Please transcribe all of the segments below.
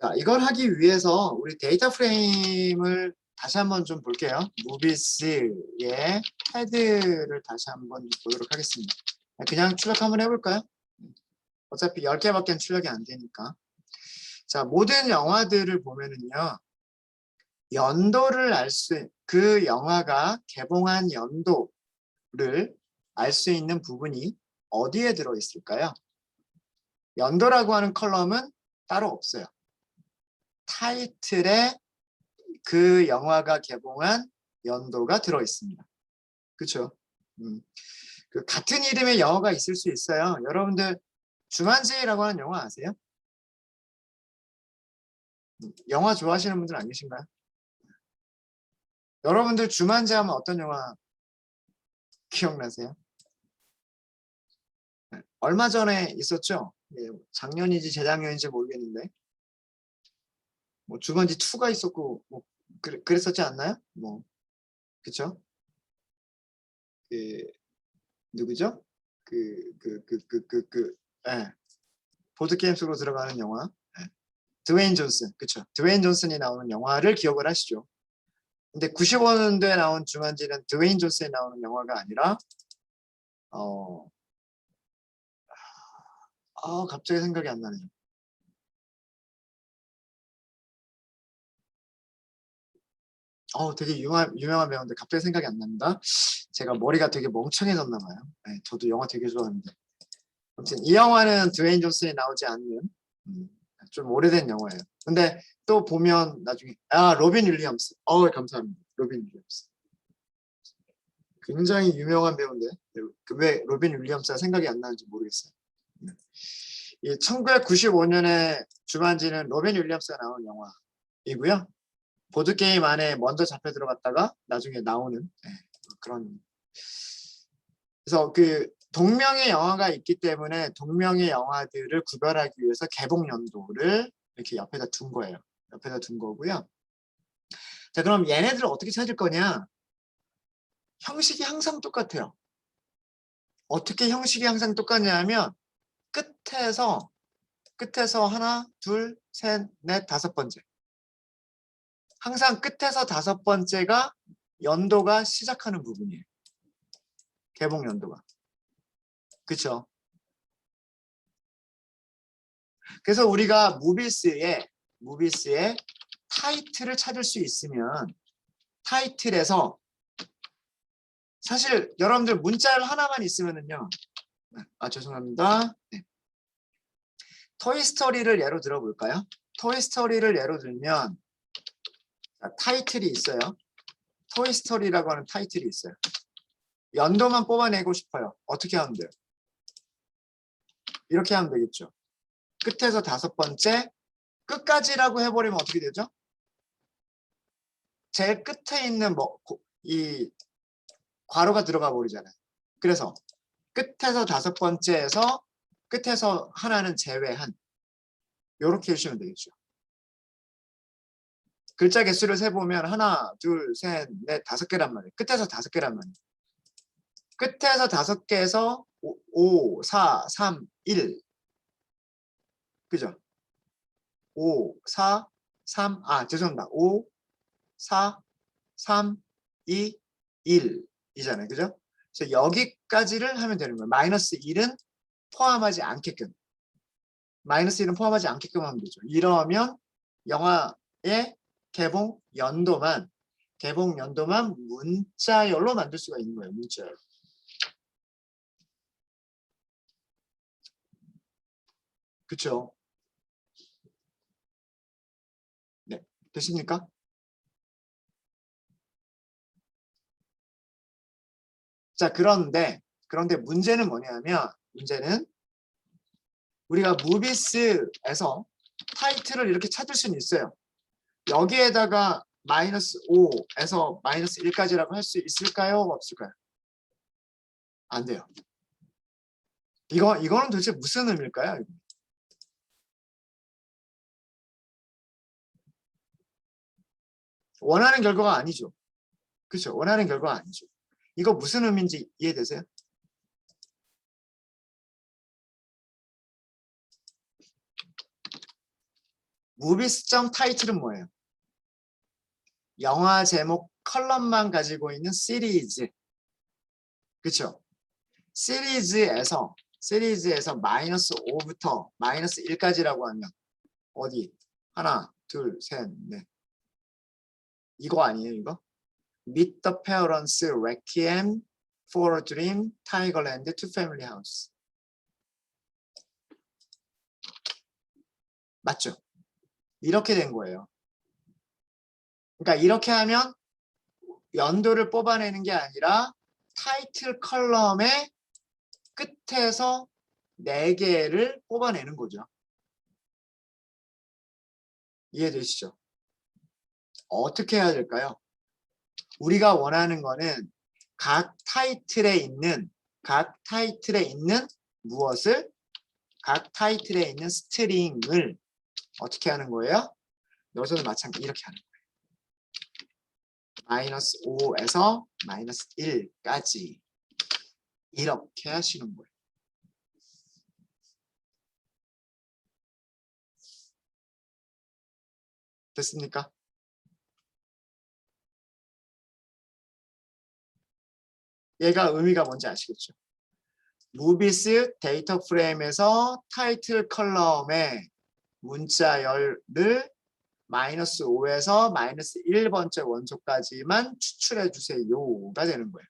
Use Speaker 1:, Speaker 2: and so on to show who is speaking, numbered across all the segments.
Speaker 1: 자, 이걸 하기 위해서 우리 데이터 프레임을 다시 한번 좀 볼게요. 무비스의 헤드를 다시 한번 보도록 하겠습니다. 그냥 출력 한번 해볼까요? 어차피 10개밖에 출력이 안 되니까. 자, 모든 영화들을 보면은요. 연도를 그 영화가 개봉한 연도를 알 수 있는 부분이 어디에 들어있을까요? 연도라고 하는 컬럼은 따로 없어요. 타이틀에 그 영화가 개봉한 연도가 들어있습니다. 그렇죠? 그 같은 이름의 영화가 있을 수 있어요. 여러분들 주만지라고 하는 영화 아세요? 영화 좋아하시는 분들 안 계신가요? 여러분들 주만지 하면 어떤 영화 기억나세요? 얼마 전에 있었죠? 예, 작년인지 재작년인지 모르겠는데 뭐 주만지 2가 있었고 뭐 그랬었지 않나요? 뭐 그쵸? 그 누구죠? 예. 보드 게임 속으로 들어가는 영화. 예. 드웨인 존슨, 그쵸? 드웨인 존슨이 나오는 영화를 기억을 하시죠? 근데 95년도에 나온 주만지는 드웨인 존슨이 나오는 영화가 아니라 갑자기 생각이 안 나네요. 되게 유명한 배우인데 갑자기 생각이 안 납니다. 제가 머리가 되게 멍청해졌나 봐요. 네, 저도 영화 되게 좋아하는데. 아무튼 이 영화는 드웨인 존슨이 나오지 않는 좀 오래된 영화예요. 근데 또 보면 나중에 로빈 윌리엄스. 감사합니다. 로빈 윌리엄스. 굉장히 유명한 배우인데 왜 로빈 윌리엄스가 생각이 안 나는지 모르겠어요. 이 1995년에 주만지는 로빈 윌리엄스가 나온 영화이고요. 보드게임 안에 먼저 잡혀 들어갔다가 나중에 나오는 그런. 그래서 그 동명의 영화가 있기 때문에 동명의 영화들을 구별하기 위해서 개봉 연도를 이렇게 옆에다 둔 거예요. 옆에다 둔 거고요. 자, 그럼 얘네들을 어떻게 찾을 거냐? 형식이 항상 똑같아요. 어떻게 형식이 항상 똑같냐면 끝에서 하나, 둘, 셋, 넷, 5번째. 항상 끝에서 5번째가 연도가 시작하는 부분이에요. 개봉 연도가. 그쵸? 그래서 우리가 무비스의 타이틀을 찾을 수 있으면 타이틀에서 사실 여러분들 문자를 하나만 있으면은요. 죄송합니다. 네. 토이스토리를 예로 들어볼까요? 토이스토리를 예로 들면 타이틀이 있어요. 토이스토리라고 하는 타이틀이 있어요. 연도만 뽑아내고 싶어요. 어떻게 하면 돼요? 이렇게 하면 되겠죠. 끝에서 5번째, 끝까지라고 해버리면 어떻게 되죠? 제일 끝에 있는 이 괄호가 들어가 버리잖아요. 그래서 끝에서 5번째에서 끝에서 하나는 제외한 이렇게 해주시면 되겠죠. 글자 개수를 세보면 하나, 둘, 셋, 넷, 5개란 말이에요. 끝에서 5개란 말이에요. 끝에서 5개에서 5, 4, 3, 1. 그죠? 5, 4, 3, 죄송합니다. 5, 4, 3, 2, 1 이잖아요. 그죠? 그래서 여기까지를 하면 되는 거예요. 마이너스 1은 포함하지 않게끔. 마이너스 1은 포함하지 않게끔 하면 되죠. 이러면 영화의 개봉 연도만 문자열로 만들 수가 있는 거예요. 문자열. 그쵸? 네. 되십니까? 자, 그런데 문제는 뭐냐면 문제는 우리가 무비스에서 타이틀을 이렇게 찾을 수는 있어요. 여기에다가 마이너스 5에서 마이너스 1까지라고 할 수 있을까요? 없을까요? 안 돼요. 이거는 도대체 무슨 의미일까요? 원하는 결과가 아니죠. 그렇죠? 원하는 결과가 아니죠. 이거 무슨 의미인지 이해되세요? 무비스점 타이틀은 뭐예요? 영화 제목 컬럼만 가지고 있는 시리즈. 그렇죠? 시리즈에서 마이너스 5부터 마이너스 1까지라고 하면 어디? 하나, 둘, 셋, 넷. 이거 아니에요, 이거? Meet the Parents, Requiem, For a Dream, Tigerland, Two Family House. 맞죠? 이렇게 된 거예요. 그러니까 이렇게 하면 연도를 뽑아내는 게 아니라 타이틀 컬럼의 끝에서 4개를 뽑아내는 거죠. 이해되시죠? 어떻게 해야 될까요? 우리가 원하는 거는 각 타이틀에 있는 무엇을? 각 타이틀에 있는 스트링을 어떻게 하는 거예요? 여기서도 마찬가지 이렇게 하는 거예요. 마이너스 5에서 마이너스 1까지 이렇게 하시는 거예요. 됐습니까? 얘가 의미가 뭔지 아시겠죠? 무비스 데이터 프레임에서 타이틀 컬럼의 문자열을 마이너스 5에서 마이너스 1번째 원소까지만 추출해 주세요가 되는 거예요.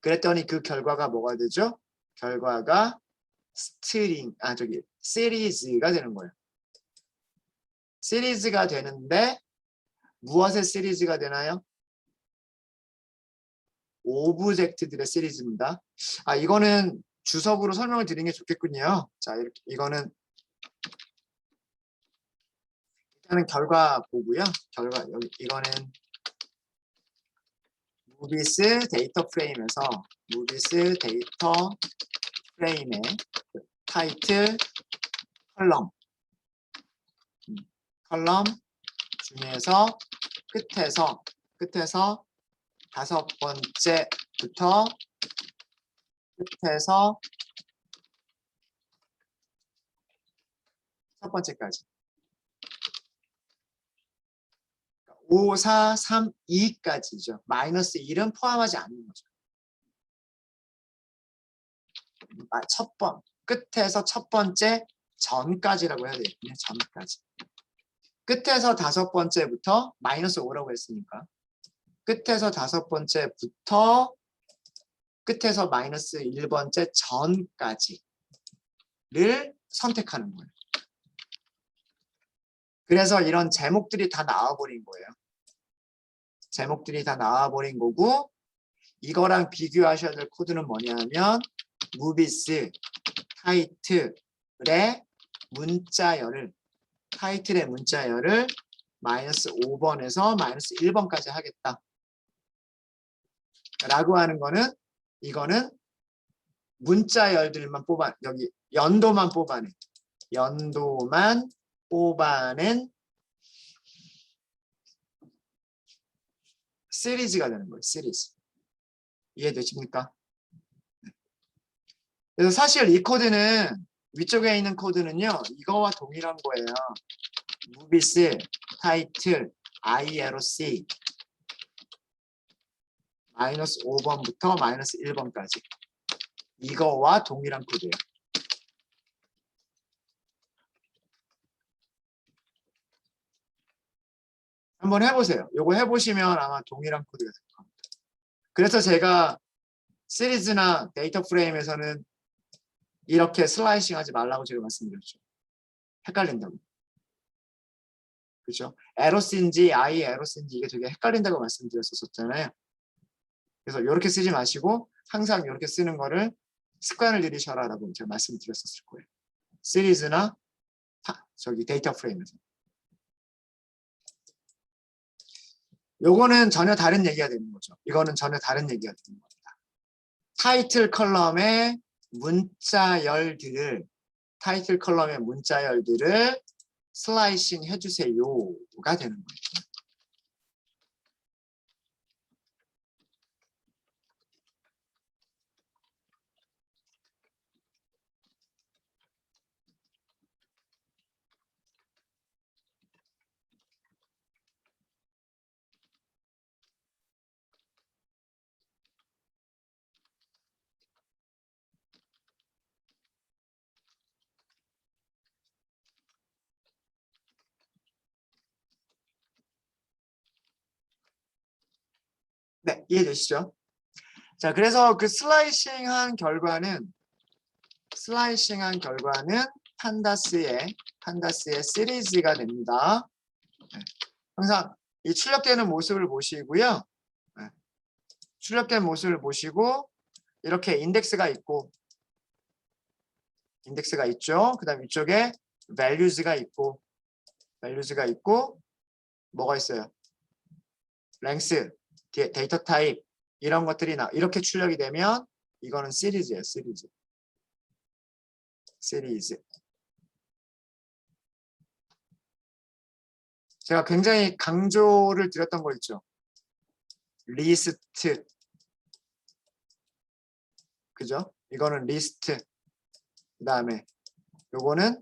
Speaker 1: 그랬더니 그 결과가 뭐가 되죠? 결과가 시리즈가 되는 거예요. 시리즈가 되는데 무엇의 시리즈가 되나요? 오브젝트들의 시리즈입니다. 이거는 주석으로 설명을 드리는 게 좋겠군요. 자, 이렇게 이거는 일단은 결과 보고요. 결과 여기 이거는 무비스 데이터 프레임의 타이틀 컬럼 중에서 끝에서 5번째부터 끝에서 첫 번째까지 5, 4, 3, 2까지죠. 마이너스 1은 포함하지 않는 거죠. 끝에서 첫 번째 전까지라고 해야 되겠네요. 전까지. 끝에서 5번째부터 마이너스 5라고 했으니까 끝에서 5번째부터 끝에서 마이너스 1번째 전까지를 선택하는 거예요. 그래서 이런 제목들이 다 나와버린 거예요. 제목들이 다 나와버린 거고 이거랑 비교하셔야 될 코드는 뭐냐면 무비스 타이틀의 문자열을 마이너스 5번에서 마이너스 1번까지 하겠다. 라고 하는 거는 이거는 문자열들만 여기 연도만 뽑아낸 시리즈가 되는 거예요. 시리즈. 이해되십니까? 그래서 사실 이 코드는 위쪽에 있는 코드는요. 이거와 동일한 거예요. 무비스 타이틀 ILC 마이너스 5번부터 마이너스 1번까지 이거와 동일한 코드예요. 한번 해보세요. 이거 해보시면 아마 동일한 코드가 될 겁니다. 그래서 제가 시리즈나 데이터 프레임에서는 이렇게 슬라이싱 하지 말라고 제가 말씀드렸죠. 헷갈린다고. 그렇죠? 에로스인지 I 에로스인지 이게 되게 헷갈린다고 말씀드렸었잖아요. 그래서 이렇게 쓰지 마시고 항상 이렇게 쓰는 거를 습관을 들이셔라라고 제가 말씀드렸었을 거예요. 시리즈나 데이터 프레임에서. 요거는 전혀 다른 얘기가 되는 거죠. 이거는 전혀 다른 얘기가 되는 겁니다. 타이틀 컬럼의 문자열들을 슬라이싱 해주세요가 되는 거예요. 이해되시죠? 자, 그래서 그 슬라이싱한 결과는 판다스의 시리즈가 됩니다. 네. 항상 이 출력되는 모습을 보시고요. 네. 출력된 모습을 보시고 이렇게 인덱스가 있고 있죠. 그다음 위쪽에 values가 있고 뭐가 있어요? length, 데이터 타입 이런 것들이 이렇게 출력이 되면 이거는 시리즈예요. 시리즈. 제가 굉장히 강조를 드렸던 거 있죠. 리스트. 그죠? 이거는 리스트. 그다음에 요거는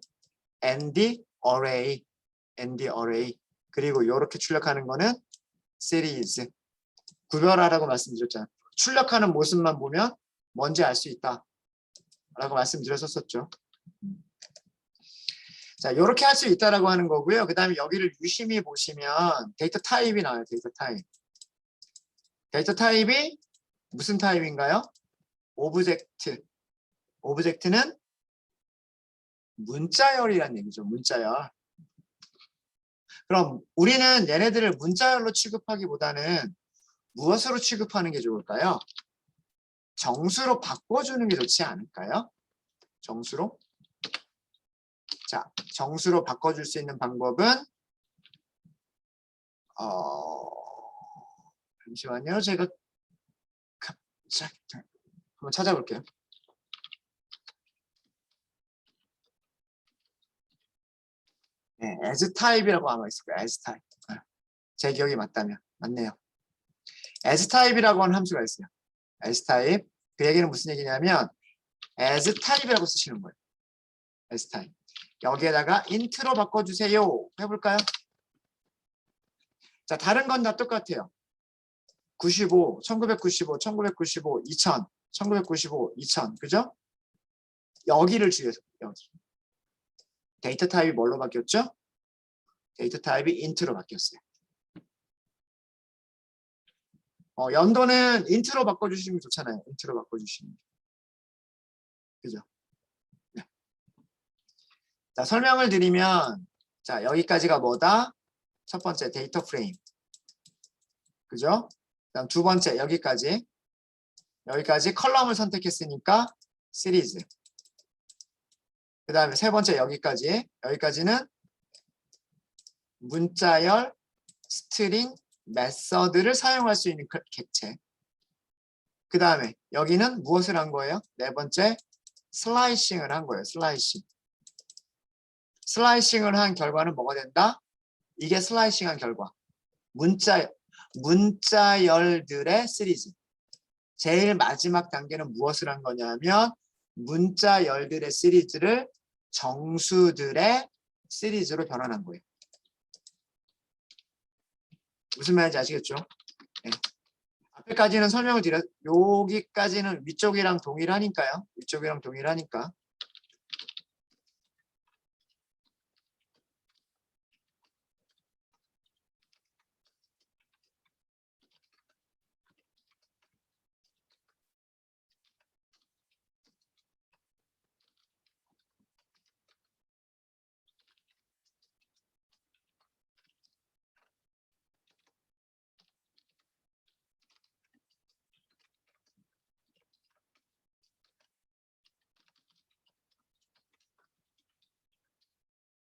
Speaker 1: ND array. 그리고 요렇게 출력하는 거는 시리즈. 구별하라고 말씀드렸잖아요. 출력하는 모습만 보면 뭔지 알 수 있다. 라고 말씀드렸었죠. 자, 이렇게 할 수 있다라고 하는 거고요. 그 다음에 여기를 유심히 보시면 데이터 타입이 나와요. 데이터 타입이 무슨 타입인가요? 오브젝트. 오브젝트는 문자열이란 얘기죠. 문자열. 그럼 우리는 얘네들을 문자열로 취급하기보다는 무엇으로 취급하는 게 좋을까요? 정수로 바꿔주는 게 좋지 않을까요? 정수로? 자, 정수로 바꿔줄 수 있는 방법은 잠시만요. 제가 갑자기 한번 찾아볼게요. 네, as type이라고 아마 있을 거예요. as type. 제 기억이 맞네요. as type이라고 하는 함수가 있어요. as type. 그 얘기는 무슨 얘기냐면 as type이라고 쓰시는 거예요. as type. 여기에다가 int로 바꿔주세요. 해볼까요? 자, 다른 건 다 똑같아요. 95, 1995, 1995, 2000, 1995, 2000. 그죠? 여기를 주의해서 여기. 데이터 타입이 뭘로 바뀌었죠? 데이터 타입이 int로 바뀌었어요. 연도는 int로 바꿔주시면 좋잖아요. int로 바꿔주시면. 그죠? 네. 자, 설명을 드리면, 자, 여기까지가 뭐다? 첫 번째, 데이터 프레임. 그죠? 그다음 두 번째, 여기까지 컬럼을 선택했으니까 시리즈. 그 다음에 세 번째, 여기까지는 문자열, 스트링, 메서드를 사용할 수 있는 객체. 그 다음에 여기는 무엇을 한 거예요? 네 번째, 슬라이싱을 한 거예요. 슬라이싱을 한 결과는 뭐가 된다? 이게 슬라이싱한 결과. 문자열들의 시리즈. 제일 마지막 단계는 무엇을 한 거냐면 문자열들의 시리즈를 정수들의 시리즈로 변환한 거예요. 무슨 말인지 아시겠죠? 네. 앞에까지는 설명을 여기까지는 위쪽이랑 동일하니까요.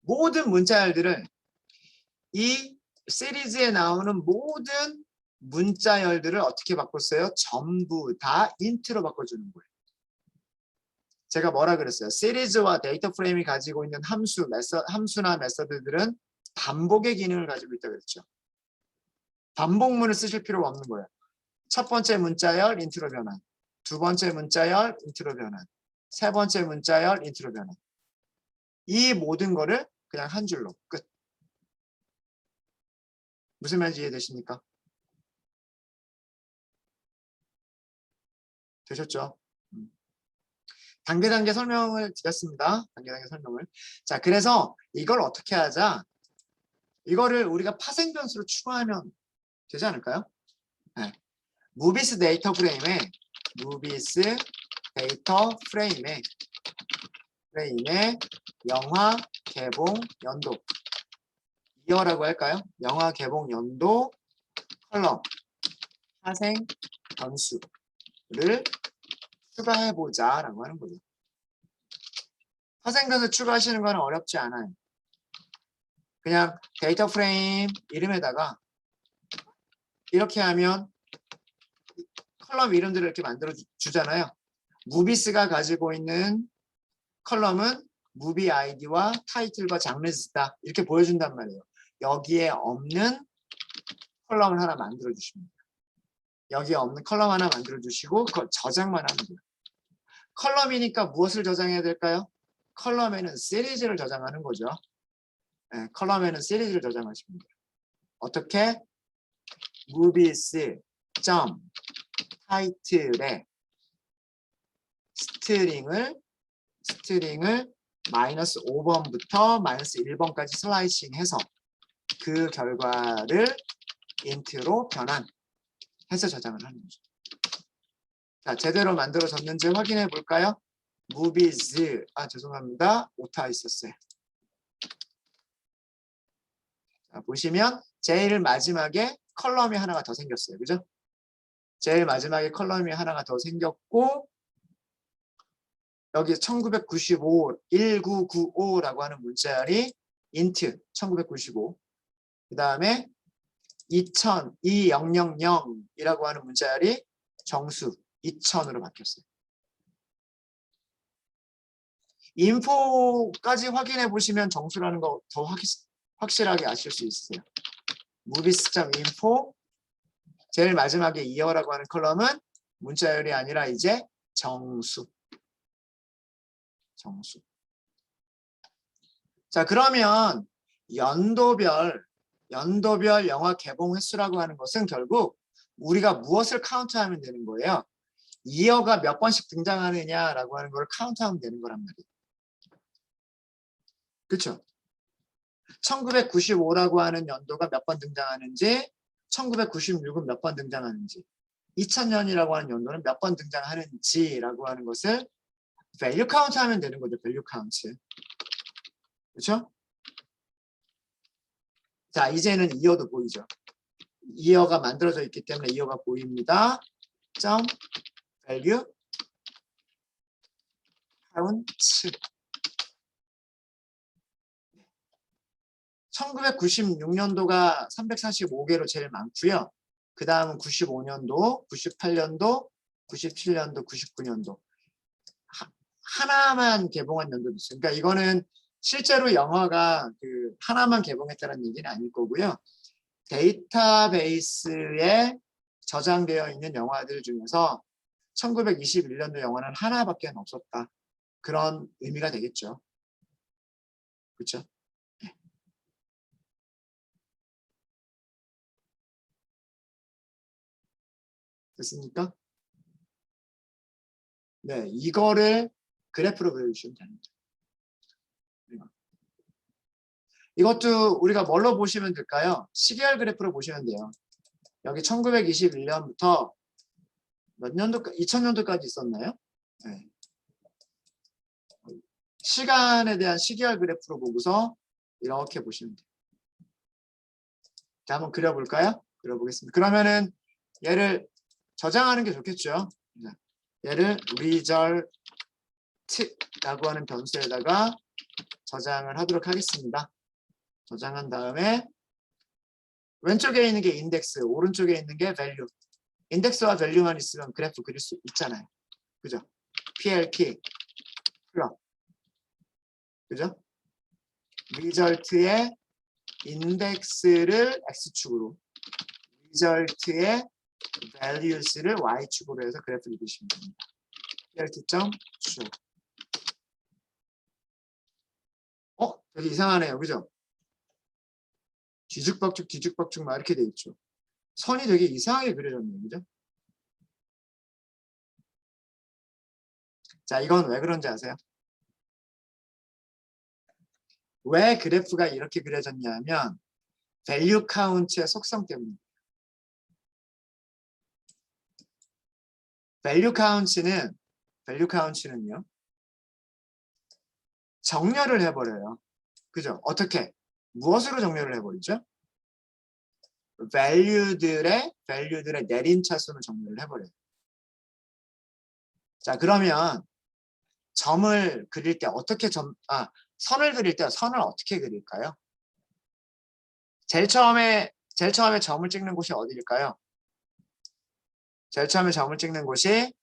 Speaker 1: 모든 문자열들을 이 시리즈에 나오는 모든 문자열들을 어떻게 바꿨어요? 전부 다 인트로 바꿔주는 거예요. 제가 뭐라 그랬어요? 시리즈와 데이터 프레임이 가지고 있는 함수나 메서드들은 반복의 기능을 가지고 있다고 그랬죠. 반복문을 쓰실 필요가 없는 거예요. 첫 번째 문자열 인트로 변환, 두 번째 문자열 인트로 변환, 세 번째 문자열 인트로 변환. 이 모든 거를 그냥 한 줄로 끝. 무슨 말인지 이해되십니까? 되셨죠? 단계 설명을 드렸습니다. 단계 설명을. 자, 그래서 이걸 어떻게 하자? 이거를 우리가 파생 변수로 추가하면 되지 않을까요? 네. 무비스 데이터 프레임에 영화 개봉 연도 이어라고 할까요? 영화 개봉 연도 컬럼 파생 변수를 추가해보자 라고 하는 거죠. 파생 변수 추가하시는 거는 어렵지 않아요. 그냥 데이터 프레임 이름에다가 이렇게 하면 컬럼 이름들을 이렇게 만들어 주잖아요. 무비스가 가지고 있는 컬럼은 무비 아이디와 타이틀과 장르스다 이렇게 보여준단 말이에요. 여기에 없는 컬럼을 하나 만들어 주십니다. 여기에 없는 컬럼 하나 만들어 주시고 그걸 저장만 하면 돼요. 컬럼이니까 무엇을 저장해야 될까요? 컬럼에는 시리즈를 저장하는 거죠. 네, 컬럼에는 시리즈를 저장하십니다. 어떻게? 무비스 점 타이틀에 스트링을 마이너스 5번부터 마이너스 1번까지 슬라이싱해서 그 결과를 인트로 변환해서 저장을 하는 거죠. 자, 제대로 만들어졌는지 확인해 볼까요? 무비즈, 죄송합니다. 오타 있었어요. 자, 보시면 제일 마지막에 컬럼이 하나가 더 생겼어요. 그죠? 제일 마지막에 컬럼이 하나가 더 생겼고 여기 1995, 1995라고 하는 문자열이 int 1995. 그 다음에 2000이라고 하는 문자열이 정수 2000으로 바뀌었어요. 인포까지 확인해 보시면 정수라는 거 더 확실하게 아실 수 있어요. movies.info 제일 마지막에 이어라고 하는 컬럼은 문자열이 아니라 이제 정수. 자, 그러면 연도별 영화 개봉 횟수라고 하는 것은 결국 우리가 무엇을 카운트하면 되는 거예요? 이어가 몇 번씩 등장하느냐라고 하는 걸 카운트하면 되는 거란 말이에요. 그렇죠? 1995라고 하는 연도가 몇 번 등장하는지, 1996은 몇 번 등장하는지, 2000년이라고 하는 연도는 몇 번 등장하는지라고 하는 것을 밸류 카운트 하면 되는 거죠. 밸류 카운트. 그렇죠? 자, 이제는 이어도 보이죠. 이어가 만들어져 있기 때문에 이어가 보입니다. 점 밸류 카운트 1996년도가 345개로 제일 많고요. 그 다음은 95년도, 98년도, 97년도, 99년도. 하나만 개봉한 연도도 있어요. 그러니까 이거는 실제로 영화가 하나만 개봉했다는 얘기는 아닐 거고요. 데이터베이스에 저장되어 있는 영화들 중에서 1921년도 영화는 하나밖에 없었다. 그런 의미가 되겠죠. 그렇죠? 됐습니까? 네, 이거를 그래프로 그려주시면 됩니다. 이것도 우리가 뭘로 보시면 될까요? 시계열 그래프로 보시면 돼요. 여기 1921년부터 몇 년도, 2000년도까지 있었나요? 네. 시간에 대한 시계열 그래프로 보고서 이렇게 보시면 돼요. 자, 한번 그려볼까요? 그려보겠습니다. 그러면은 얘를 저장하는 게 좋겠죠. 얘를 result라고 하는 변수에다가 저장을 하도록 하겠습니다. 저장한 다음에 왼쪽에 있는 게 인덱스, 오른쪽에 있는 게 밸류. 인덱스와 밸류만 있으면 그래프 그릴 수 있잖아요. 그죠? PL키 플롯. 그죠? 리절트의 인덱스를 X축으로, 리절트의 values를 Y축으로 해서 그래프 그리시면 됩니다. PLT.축. 되게 이상하네요. 그죠? 뒤죽박죽 막 이렇게 돼 있죠. 선이 되게 이상하게 그려졌네요. 그죠? 자, 이건 왜 그런지 아세요? 왜 그래프가 이렇게 그려졌냐면 밸류 카운트의 속성 때문입니다. value count는요. 정렬을 해버려요. 그죠? 어떻게? 무엇으로 정렬을 해버리죠? value들의 내림차순을 정렬을 해버려요. 자, 그러면 점을 그릴 때 어떻게 선을 그릴 때 선을 어떻게 그릴까요? 제일 처음에 점을 찍는 곳이 어디일까요? 제일 처음에 점을 찍는 곳이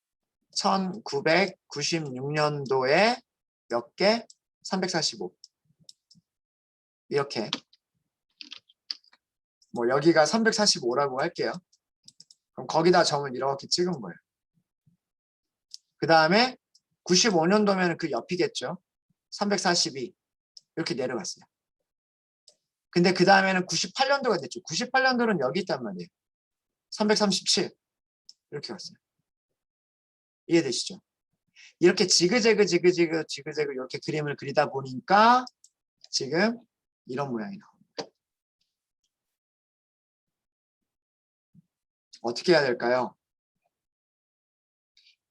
Speaker 1: 1996년도에 몇 개? 345. 이렇게. 뭐 여기가 345라고 할게요. 그럼 거기다 점을 이렇게 찍은 거예요. 그 다음에 95년도면 그 옆이겠죠. 342. 이렇게 내려갔어요. 근데 그 다음에는 98년도가 됐죠. 98년도는 여기 있단 말이에요. 337. 이렇게 갔어요. 이해되시죠? 이렇게 지그재그 이렇게 그림을 그리다 보니까 지금 이런 모양이 나옵니다. 어떻게 해야 될까요?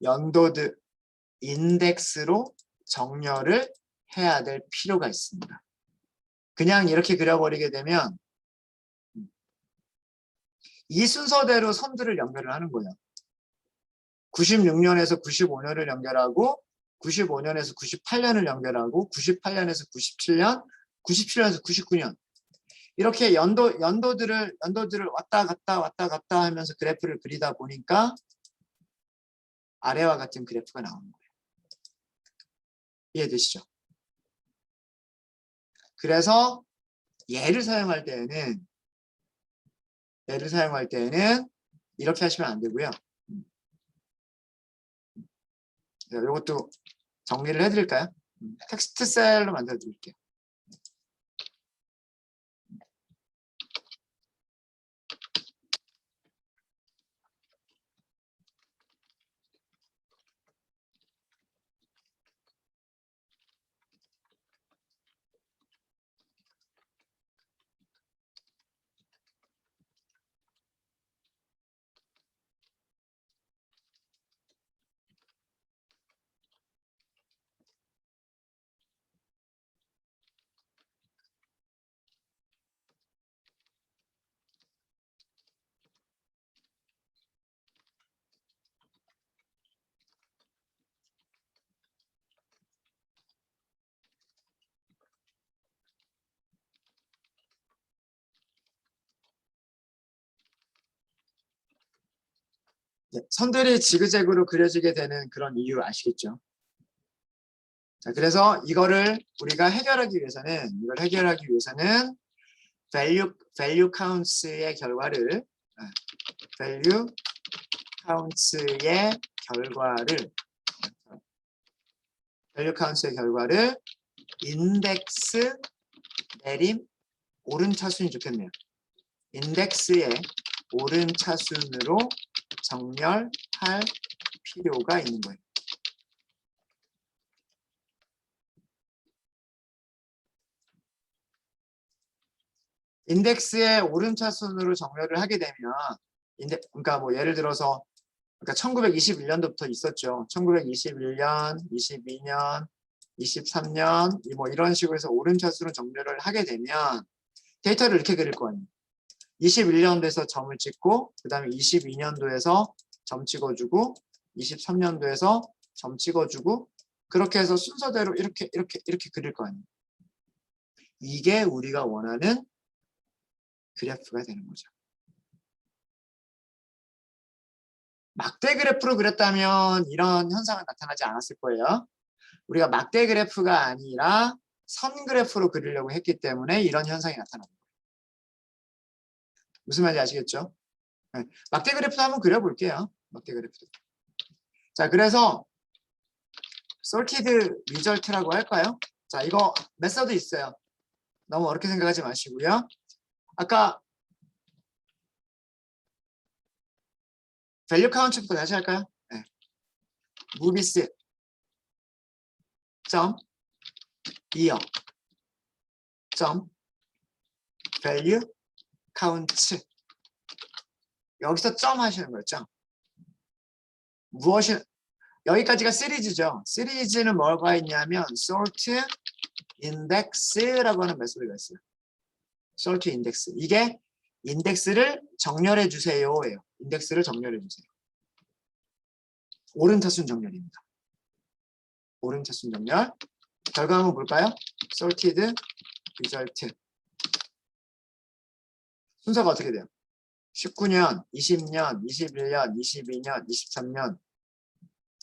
Speaker 1: 연도드 인덱스로 정렬을 해야 될 필요가 있습니다. 그냥 이렇게 그려버리게 되면 이 순서대로 선들을 연결을 하는 거예요. 96년에서 95년을 연결하고 95년에서 98년을 연결하고 98년에서 97년, 97년에서 99년 이렇게 연도들을 왔다 갔다 하면서 그래프를 그리다 보니까 아래와 같은 그래프가 나오는 거예요. 이해되시죠? 그래서 얘를 사용할 때에는 이렇게 하시면 안 되고요. 이것도 정리를 해드릴까요? 텍스트 셀로 만들어 드릴게요. 선들이 지그재그로 그려지게 되는 그런 이유 아시겠죠? 자, 그래서 이거를 우리가 해결하기 위해서는 value counts의 결과를 인덱스 내림 오른차순이 좋겠네요. 인덱스의 오른차순으로 정렬할 필요가 있는 거예요. 인덱스의 오른차순으로 정렬을 하게 되면 그러니까 뭐 예를 들어서 그러니까 1921년도부터 있었죠. 1921년, 22년, 23년 뭐 이런 식으로 해서 오른차순으로 정렬을 하게 되면 데이터를 이렇게 그릴 거 아니에요. 21년도에서 점을 찍고 그 다음에 22년도에서 점 찍어주고 23년도에서 점 찍어주고 그렇게 해서 순서대로 이렇게 그릴 거 아니에요. 이게 우리가 원하는 그래프가 되는 거죠. 막대 그래프로 그렸다면 이런 현상은 나타나지 않았을 거예요. 우리가 막대 그래프가 아니라 선 그래프로 그리려고 했기 때문에 이런 현상이 나타나는 거예요. 무슨 말인지 아시겠죠? 네. 막대 그래프도 한번 그려볼게요. 막대 그래프도. 자, 그래서 sorted result라고 할까요? 자, 이거 메서드 있어요. 너무 어렵게 생각하지 마시고요. 아까 value count부터 다시 할까요? 네. movies 점 year 점 value count 여기서 점 하시는 거예요. 점. 무엇이 여기까지가 시리즈죠. 시리즈는 뭐가 있냐면 sort index라고 하는 메소드가 있어요. sort index. 이게 인덱스를 정렬해 주세요예요. 인덱스를 정렬해 주세요. 오름차순 정렬입니다. 오름차순 정렬. 결과 한번 볼까요? sorted result. 순서가 어떻게 돼요? 19년, 20년, 21년, 22년, 23년,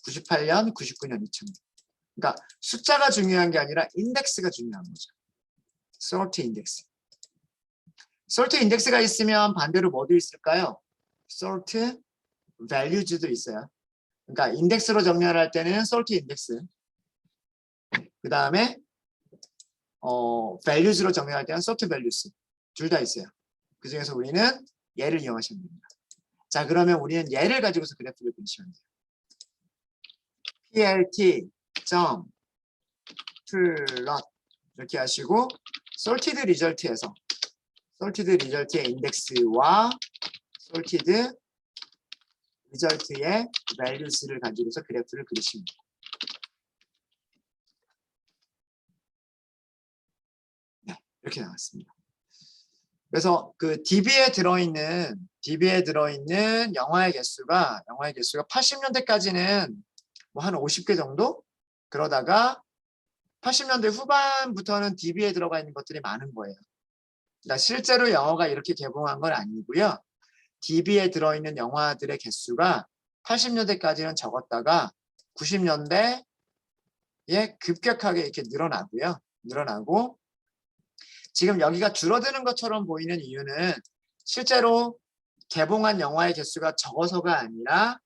Speaker 1: 98년, 99년, 2000년. 그러니까 숫자가 중요한 게 아니라 인덱스가 중요한 거죠. sort 인덱스. sort 인덱스가 있으면 반대로 뭐도 있을까요? sort values도 있어요. 그러니까 인덱스로 정렬할 때는 sort 인덱스. 그 다음에 values로 정렬할 때는 sort values. 둘 다 있어요. 그 중에서 우리는 얘를 이용하시면 됩니다. 자, 그러면 우리는 얘를 가지고서 그래프를 그리시면 돼요. plt.plot 이렇게 하시고 sorted result에서 sorted result의 인덱스와 sorted result의 values를 가지고서 그래프를 그리시면 돼요. 네, 이렇게 나왔습니다. 그래서 그 DB에 들어있는 영화의 개수가 80년대까지는 뭐 한 50개 정도? 그러다가 80년대 후반부터는 DB에 들어가 있는 것들이 많은 거예요. 그러니까 실제로 영화가 이렇게 개봉한 건 아니고요. DB에 들어있는 영화들의 개수가 80년대까지는 적었다가 90년대에 급격하게 이렇게 늘어나고 지금 여기가 줄어드는 것처럼 보이는 이유는 실제로 개봉한 영화의 개수가 적어서가 아니라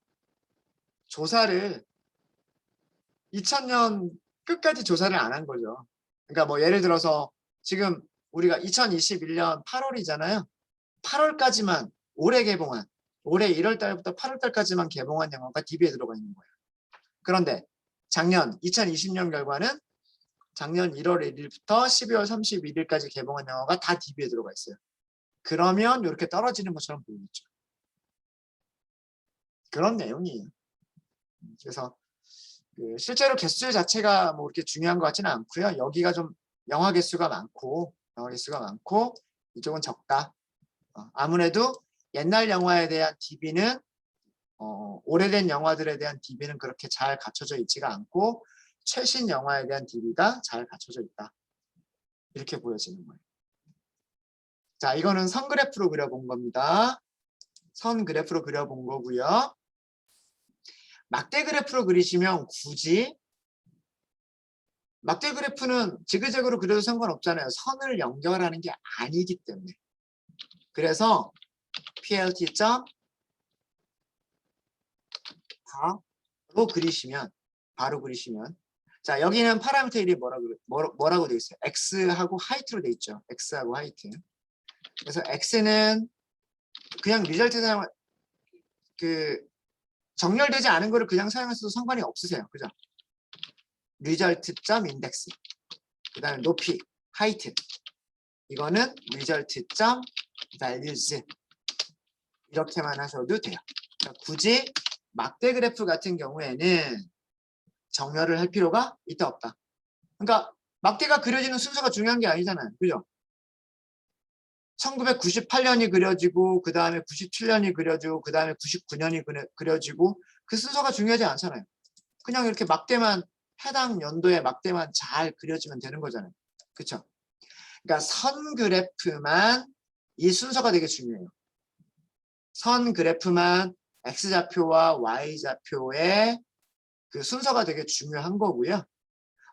Speaker 1: 조사를 2000년 끝까지 조사를 안 한 거죠. 그러니까 뭐 예를 들어서 지금 우리가 2021년 8월이잖아요. 8월까지만 올해 1월 달부터 8월 달까지만 개봉한 영화가 DB에 들어가 있는 거예요. 그런데 작년 2020년 결과는 작년 1월 1일부터 12월 31일까지 개봉한 영화가 다 DB에 들어가 있어요. 그러면 이렇게 떨어지는 것처럼 보이겠죠. 그런 내용이에요. 그래서 실제로 개수 자체가 뭐 이렇게 중요한 것 같지는 않고요. 여기가 좀 영화 개수가 많고 이쪽은 적다. 아무래도 옛날 영화에 대한 DB는 오래된 영화들에 대한 DB는 그렇게 잘 갖춰져 있지가 않고 최신 영화에 대한 DB가 잘 갖춰져 있다. 이렇게 보여지는 거예요. 자, 이거는 선 그래프로 그려본 겁니다. 선 그래프로 그려본 거고요. 막대 그래프로 그리시면 굳이 막대 그래프는 지그재그로 그려도 상관없잖아요. 선을 연결하는 게 아니기 때문에. 그래서 plt.바로 그리시면 자, 여기는 파라미터 1이 뭐라고 되어 있어요? x하고 하이트로 되어 있죠. x하고 하이트. 그래서 x는 그냥 리절트 사용 정렬되지 않은 거를 그냥 사용해서도 상관이 없으세요. 그죠? result.index 그 다음에 높이 height 이거는 result.values 이렇게만 하셔도 돼요. 그러니까 굳이 막대 그래프 같은 경우에는 정렬을 할 필요가 있다 없다. 그러니까 막대가 그려지는 순서가 중요한 게 아니잖아요. 그죠? 1998년이 그려지고 그 다음에 97년이 그려지고 그 다음에 99년이 그려지고 그 순서가 중요하지 않잖아요. 그냥 이렇게 막대만 해당 연도의 막대만 잘 그려지면 되는 거잖아요. 그렇죠? 그러니까 선 그래프만 이 순서가 되게 중요해요. 선 그래프만 X좌표와 Y좌표의 그 순서가 되게 중요한 거고요.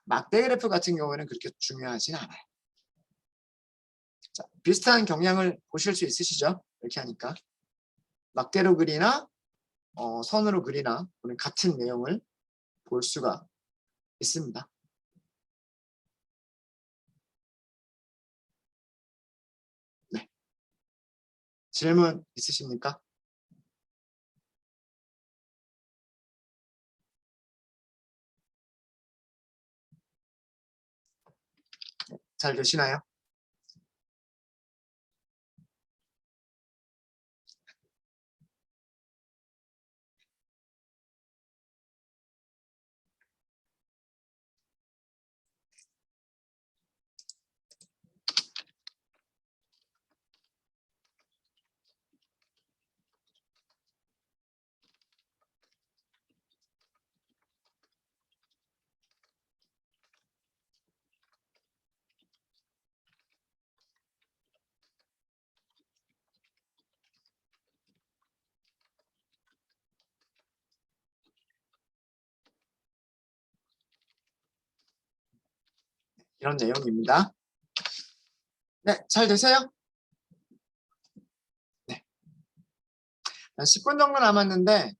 Speaker 1: 막대 그래프 같은 경우에는 그렇게 중요하진 않아요. 자, 비슷한 경향을 보실 수 있으시죠? 이렇게 하니까. 막대로 그리나 선으로 그리나 같은 내용을 볼 수가 있습니다. 네. 질문 있으십니까? 잘 되시나요? 이런 내용입니다. 네, 잘 되세요? 네. 10분 정도 남았는데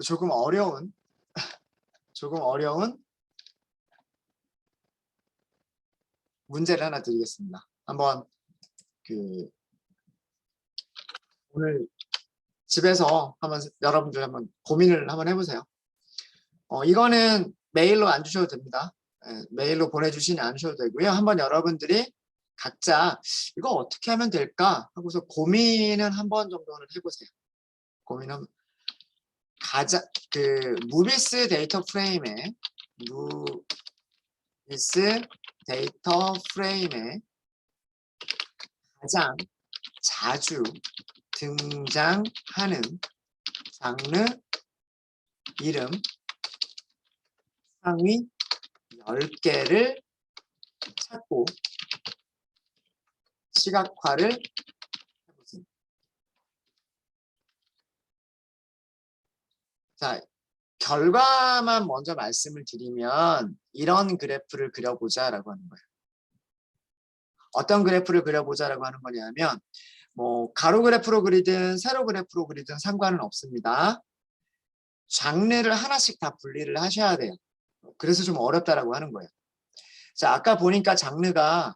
Speaker 1: 조금 어려운 문제를 하나 드리겠습니다. 한번 오늘 집에서 여러분들 한번 고민을 한번 해보세요. 이거는 메일로 안 주셔도 됩니다. 메일로 보내주시지 않으셔도 되고요. 한번 여러분들이 각자 이거 어떻게 하면 될까 하고서 고민은 한번 정도는 해보세요. 고민은 무비스 데이터 프레임에 가장 자주 등장하는 장르 이름 상위 10개를 찾고 시각화를 해보세요. 자, 결과만 먼저 말씀을 드리면 이런 그래프를 그려보자라고 하는 거예요. 어떤 그래프를 그려보자라고 하는 거냐면 뭐 가로 그래프로 그리든 세로 그래프로 그리든 상관은 없습니다. 장르를 하나씩 다 분리를 하셔야 돼요. 그래서 좀 어렵다라고 하는 거예요. 자, 아까 보니까 장르가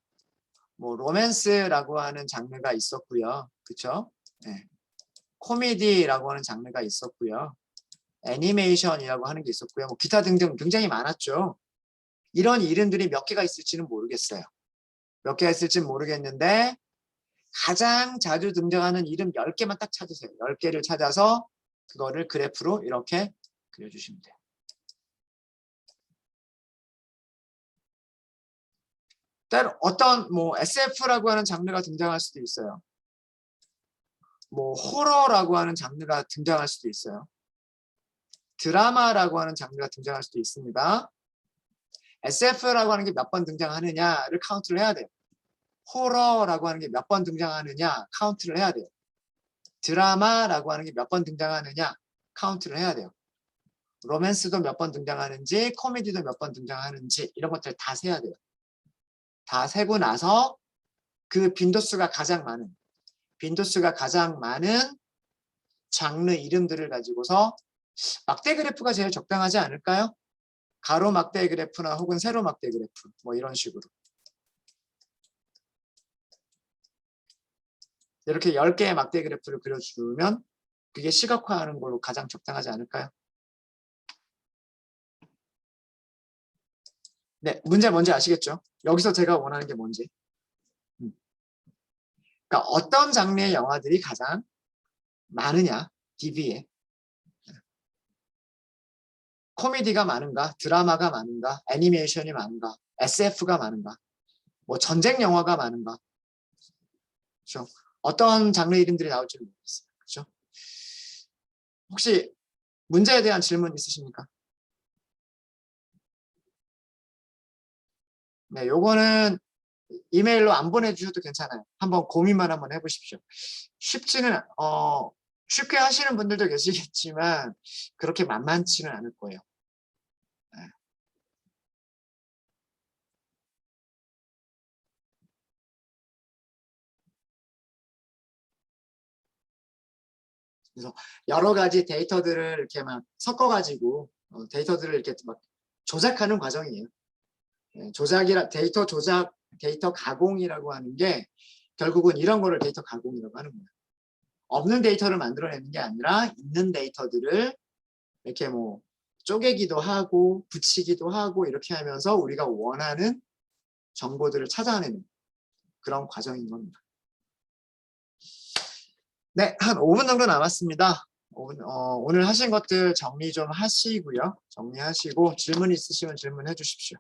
Speaker 1: 뭐 로맨스라고 하는 장르가 있었고요. 그렇죠? 네. 코미디라고 하는 장르가 있었고요. 애니메이션이라고 하는 게 있었고요. 뭐 기타 등등 굉장히 많았죠. 이런 이름들이 몇 개가 있을지는 모르겠어요. 몇 개가 있을지는 모르겠는데 가장 자주 등장하는 이름 10개만 딱 찾으세요. 10개를 찾아서 그거를 그래프로 이렇게 그려주시면 돼요. 때로 어떤 뭐 SF라고 하는 장르가 등장할 수도 있어요. 뭐 호러라고 하는 장르가 등장할 수도 있어요. 드라마라고 하는 장르가 등장할 수도 있습니다. SF라고 하는 게 몇 번 등장하느냐를 카운트를 해야 돼요. 호러라고 하는 게 몇 번 등장하느냐 카운트를 해야 돼요. 드라마라고 하는 게 몇 번 등장하느냐 카운트를 해야 돼요. 로맨스도 몇 번 등장하는지 코미디도 몇 번 등장하는지 이런 것들 다 세야 돼요. 다 세고 나서 그 빈도수가 가장 많은 장르 이름들을 가지고서 막대 그래프가 제일 적당하지 않을까요? 가로 막대 그래프나 혹은 세로 막대 그래프 뭐 이런 식으로 이렇게 10개의 막대 그래프를 그려주면 그게 시각화하는 걸로 가장 적당하지 않을까요? 네, 문제 뭔지 아시겠죠? 여기서 제가 원하는 게 뭔지. 그러니까 어떤 장르의 영화들이 가장 많으냐, DB에. 코미디가 많은가, 드라마가 많은가, 애니메이션이 많은가, SF가 많은가, 뭐 전쟁 영화가 많은가. 그렇죠? 어떤 장르 이름들이 나올지 모르겠어요. 그렇죠? 혹시 문제에 대한 질문 있으십니까? 네, 요거는 이메일로 안 보내주셔도 괜찮아요. 한번 고민만 한번 해보십시오. 쉽게 하시는 분들도 계시겠지만 그렇게 만만치는 않을 거예요. 네. 그래서 여러 가지 데이터들을 이렇게 막 섞어가지고 데이터들을 이렇게 막 조작하는 과정이에요. 네, 데이터 조작, 데이터 가공이라고 하는 게 결국은 이런 거를 데이터 가공이라고 하는 거예요. 없는 데이터를 만들어내는 게 아니라 있는 데이터들을 이렇게 뭐 쪼개기도 하고 붙이기도 하고 이렇게 하면서 우리가 원하는 정보들을 찾아내는 그런 과정인 겁니다. 네, 한 5분 정도 남았습니다. 오늘 하신 것들 정리 좀 하시고요. 정리하시고 질문 있으시면 질문해 주십시오.